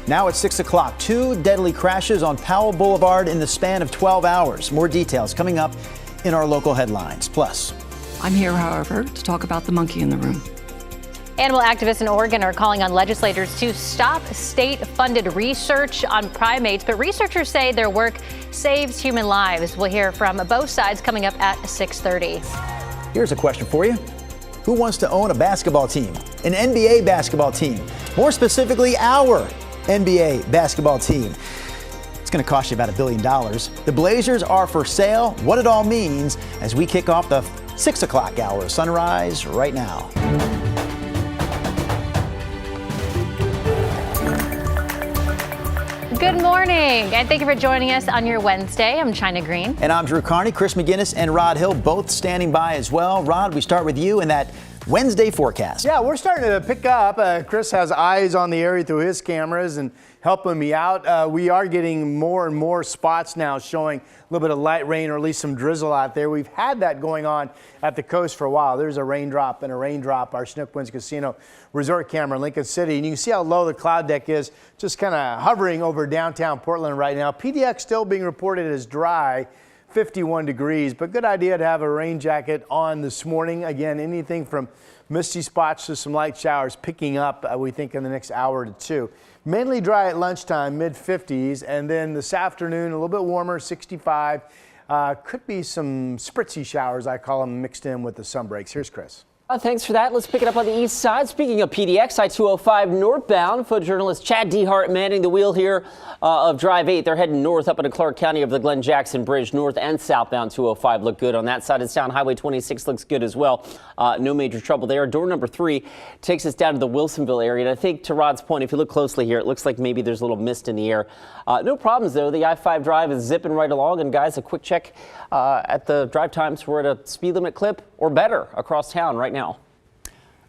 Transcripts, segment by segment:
Now at 6 o'clock, 2 deadly crashes on Powell Boulevard in the span of 12 hours. More details coming up in our local headlines. Plus, I'm here, however, to talk about the monkey in the room. Animal activists in Oregon are calling on legislators to stop state-funded research on primates, but researchers say their work saves human lives. We'll hear from both sides coming up at 6:30. Here's a question for you. Who wants to own a basketball team, an NBA basketball team? More specifically, our NBA basketball team. It's going to cost you about $1 billion. The Blazers are for sale. What it all means as we kick off the 6 o'clock hour. Sunrise right now. Good morning, and thank you for joining us on your Wednesday. I'm China Green. And I'm Drew Carney. Chris McGinnis and Rod Hill both standing by as well. Rod, we start with you and that Wednesday forecast. Yeah, we're starting to pick up. Chris has eyes on the area through his cameras and helping me out. We are getting more and more spots now showing a little bit of light rain or at least some drizzle out there. We've had that going on at the coast for a while. There's a raindrop and a raindrop. Our Chinook Winds Casino resort camera in Lincoln City. And you can see how low the cloud deck is, just kind of hovering over downtown Portland right now. PDX still being reported as dry. 51 degrees, but good idea to have a rain jacket on this morning. Again, anything from misty spots to some light showers picking up, we think, in the next hour to two. Mainly dry at lunchtime, mid-50s, and then this afternoon, a little bit warmer, 65. Could be some spritzy showers, I call them, mixed in with the sun breaks. Here's Chris. Thanks for that. Let's pick it up on the east side. Speaking of PDX, I-205 northbound, photojournalist Chad Dehart manning the wheel here of Drive 8. They're heading north up into Clark County over the Glen Jackson Bridge. North and southbound 205 look good on that side. It's down Highway 26 looks good as well. No major trouble there. Door number 3 takes us down to the Wilsonville area. And I think to Rod's point, if you look closely here, it looks like maybe there's a little mist in the air. No problems, though. The I-5 drive is zipping right along. And guys, a quick check at the drive times. We're at a speed limit clip or better across town right now. All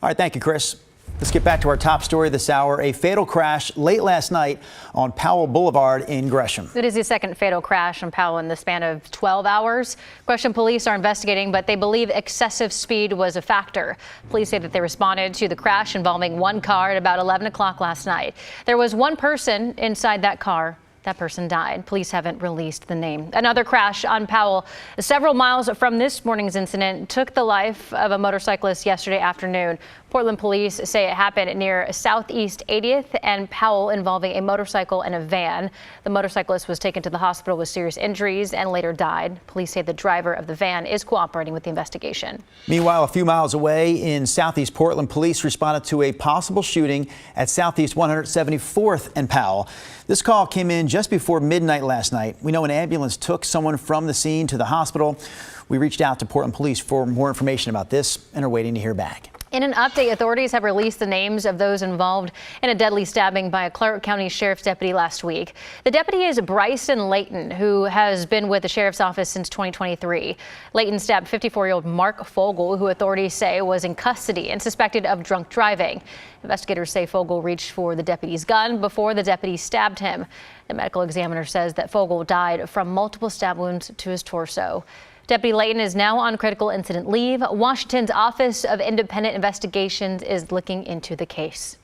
right, thank you, Chris. Let's get back to our top story this hour. A fatal crash late last night on Powell Boulevard in Gresham. It is the second fatal crash on Powell in the span of 12 hours. Gresham police are investigating, but they believe excessive speed was a factor. Police say that they responded to the crash involving one car at about 11 o'clock last night. There was one person inside that car. That person died. Police haven't released the name. Another crash on Powell, several miles from this morning's incident, took the life of a motorcyclist yesterday afternoon. Portland police say it happened near Southeast 80th and Powell, involving a motorcycle and a van. The motorcyclist was taken to the hospital with serious injuries and later died. Police say the driver of the van is cooperating with the investigation. Meanwhile, a few miles away in Southeast Portland, police responded to a possible shooting at Southeast 174th and Powell. This call came in just before midnight last night. We know an ambulance took someone from the scene to the hospital. We reached out to Portland police for more information about this and are waiting to hear back. In an update, authorities have released the names of those involved in a deadly stabbing by a Clark County Sheriff's deputy last week. The deputy is Bryson Layton, who has been with the Sheriff's Office since 2023. Layton stabbed 54-year-old Mark Fogel, who authorities say was in custody and suspected of drunk driving. Investigators say Fogel reached for the deputy's gun before the deputy stabbed him. The medical examiner says that Fogel died from multiple stab wounds to his torso. Deputy Layton is now on critical incident leave. Washington's Office of Independent Investigations is looking into the case.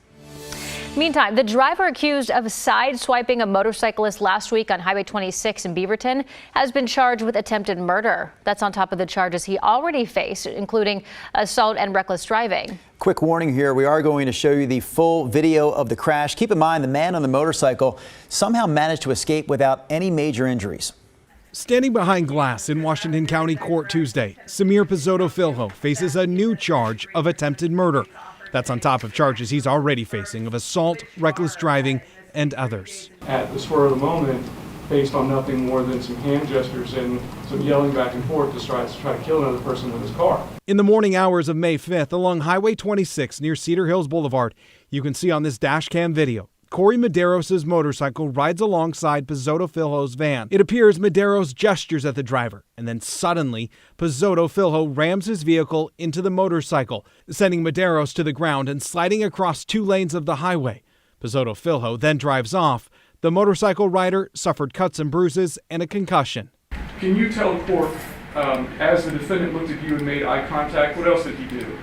Meantime, the driver accused of sideswiping a motorcyclist last week on Highway 26 in Beaverton has been charged with attempted murder. That's on top of the charges he already faced, including assault and reckless driving. Quick warning here, we are going to show you the full video of the crash. Keep in mind, the man on the motorcycle somehow managed to escape without any major injuries. Standing behind glass in Washington County Court Tuesday, Samir Pizzotto-Filho faces a new charge of attempted murder. That's on top of charges he's already facing of assault, reckless driving, and others. At the spur of the moment, based on nothing more than some hand gestures and some yelling back and forth to try to kill another person with his car. In the morning hours of May 5th, along Highway 26 near Cedar Hills Boulevard, you can see on this dash cam video, Corey Medeiros' motorcycle rides alongside Pizzotto-Filho's van. It appears Medeiros gestures at the driver, and then suddenly, Pizzotto-Filho rams his vehicle into the motorcycle, sending Medeiros to the ground and sliding across 2 lanes of the highway. Pizzotto-Filho then drives off. The motorcycle rider suffered cuts and bruises and a concussion. Can you tell court, as the defendant looked at you and made eye contact, what else did he do?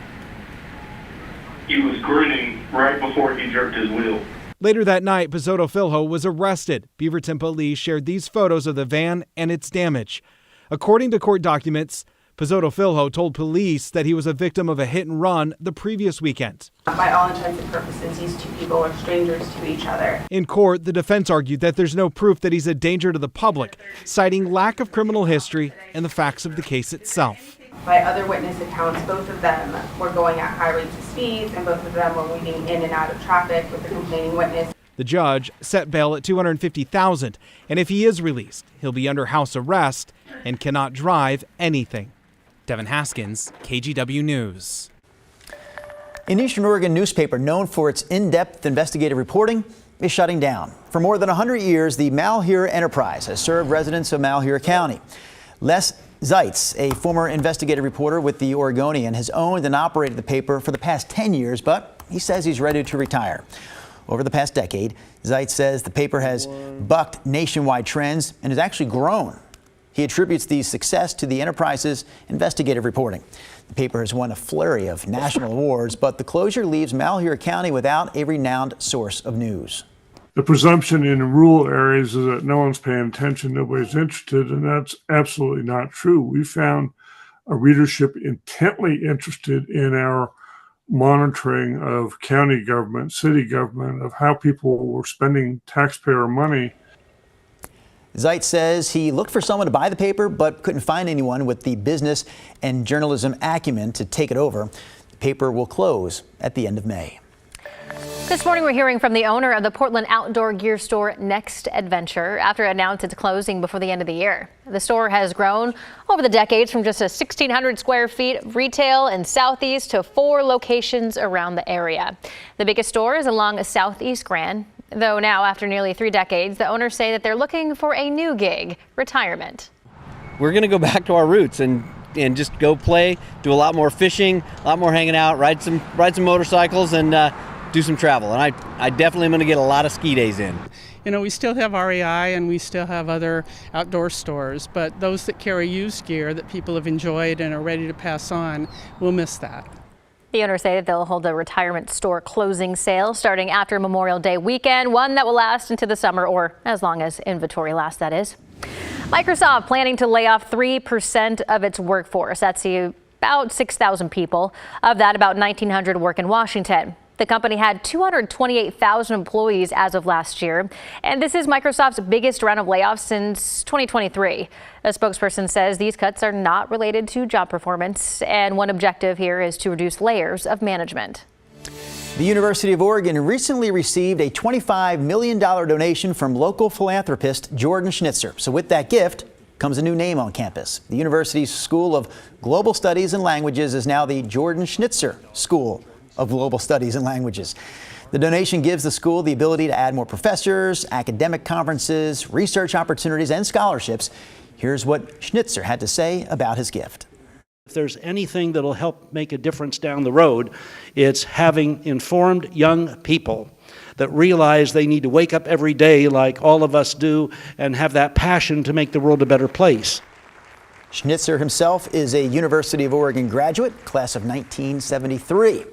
He was grinning right before he jerked his wheel. Later that night, Pizzoto Filho was arrested. Beaverton police shared these photos of the van and its damage. According to court documents, Pizzoto Filho told police that he was a victim of a hit and run the previous weekend. By all intents and purposes, these two people are strangers to each other. In court, the defense argued that there's no proof that he's a danger to the public, citing lack of criminal history and the facts of the case itself. By other witness accounts, both of them were going at high rates of speed, and both of them were weaving in and out of traffic with the complaining witness. The judge set bail at $250,000, and if he is released, he'll be under house arrest and cannot drive anything. Devin Haskins, KGW News. An Eastern Oregon newspaper known for its in-depth investigative reporting is shutting down. For more than 100 years, the Malhir enterprise has served residents of Malhir County. Les Zeitz, a former investigative reporter with the Oregonian, has owned and operated the paper for the past 10 years, but he says he's ready to retire. Over the past decade, Zeitz says the paper has bucked nationwide trends and has actually grown. He attributes the success to the enterprise's investigative reporting. The paper has won a flurry of national awards, but the closure leaves Malheur County without a renowned source of news. The presumption in rural areas is that no one's paying attention, nobody's interested, and that's absolutely not true. We found a readership intently interested in our monitoring of county government, city government, of how people were spending taxpayer money. Zeitz says he looked for someone to buy the paper, but couldn't find anyone with the business and journalism acumen to take it over. The paper will close at the end of May. This morning, we're hearing from the owner of the Portland outdoor gear store Next Adventure after it announced it's closing before the end of the year. The store has grown over the decades from just a 1,600 square feet of retail in Southeast to 4 locations around the area. The biggest store is along Southeast Grand. Though now, after nearly 3 decades, the owners say that they're looking for a new gig, retirement. We're going to go back to our roots and just go play, do a lot more fishing, a lot more hanging out, ride some motorcycles, and do some travel. And I definitely am going to get a lot of ski days in. You know, we still have REI and we still have other outdoor stores, but those that carry used gear that people have enjoyed and are ready to pass on will miss that. The owners say that they'll hold a retirement store closing sale starting after Memorial Day weekend, one that will last into the summer, or as long as inventory lasts, that is. Microsoft planning to lay off 3% of its workforce. That's about 6,000 people. Of that, about 1,900 work in Washington. The company had 228,000 employees as of last year, and this is Microsoft's biggest round of layoffs since 2023. A spokesperson says these cuts are not related to job performance, and one objective here is to reduce layers of management. The University of Oregon recently received a $25 million donation from local philanthropist Jordan Schnitzer. So with that gift comes a new name on campus. The university's School of Global Studies and Languages is now the Jordan Schnitzer School of Global Studies and Languages. The donation gives the school the ability to add more professors, academic conferences, research opportunities, and scholarships. Here's what Schnitzer had to say about his gift. If there's anything that'll help make a difference down the road, it's having informed young people that realize they need to wake up every day like all of us do and have that passion to make the world a better place. Schnitzer himself is a University of Oregon graduate, class of 1973.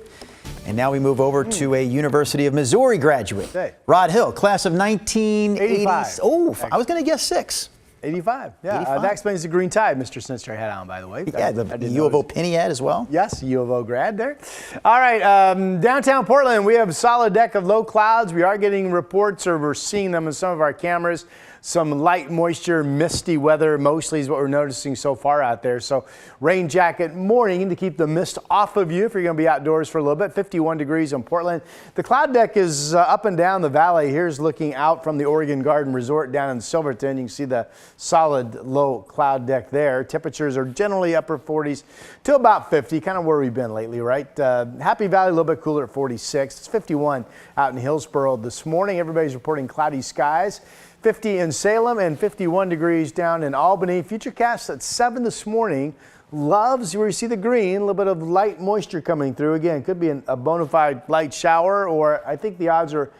And now we move over to a University of Missouri graduate, Rod Hill, class of 1985. Oh, I was going to guess 6. 85, yeah. 85. That explains the green tie Mr. Schnitzer had on, by the way. Yeah, the U of O pin he had as well. Yes, U of O grad there. All right, downtown Portland, we have a solid deck of low clouds. We are getting reports, or we're seeing them in some of our cameras. Some light moisture, misty weather mostly is what we're noticing so far out there. So rain jacket morning to keep the mist off of you if you're going to be outdoors for a little bit. 51 degrees in Portland. The cloud deck is up and down the valley. Here's looking out from the Oregon Garden Resort down in Silverton. You can see the solid low cloud deck there. Temperatures are generally upper 40s to about 50, kind of where we've been lately, right? Happy Valley a little bit cooler at 46. It's 51 out in Hillsboro this morning. Everybody's reporting cloudy skies. 50 in Salem and 51 degrees down in Albany. Futurecast at 7 this morning. Loves where you see the green, a little bit of light moisture coming through. Again, could be a bona fide light shower, or I think the odds are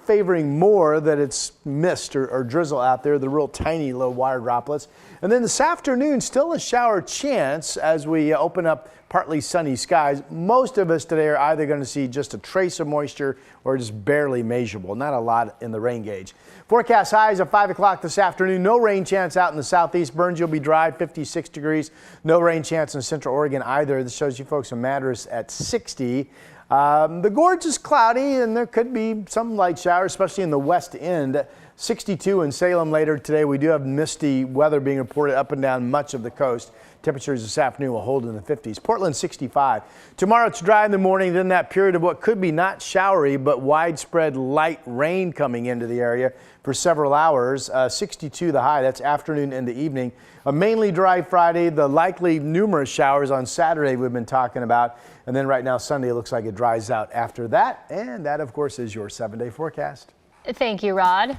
favoring more that it's mist or drizzle out there, the real tiny little water droplets. And then this afternoon, still a shower chance as we open up partly sunny skies. Most of us today are either going to see just a trace of moisture or just barely measurable. Not a lot in the rain gauge. Forecast highs at 5 o'clock this afternoon. No rain chance out in the southeast. Burns, you'll be dry, 56 degrees. No rain chance in Central Oregon either. This shows you folks in Madras at 60. The gorge is cloudy and there could be some light showers, especially in the west end. 62 in Salem later today. We do have misty weather being reported up and down much of the coast. Temperatures this afternoon will hold in the 50s. Portland 65. Tomorrow it's dry in the morning, then that period of what could be not showery but widespread light rain coming into the area for several hours. 62 the high, that's afternoon into evening. A mainly dry Friday, the likely numerous showers on Saturday we've been talking about. And then right now Sunday looks like it dries out after that. And that of course is your 7-day forecast. Thank you, Rod.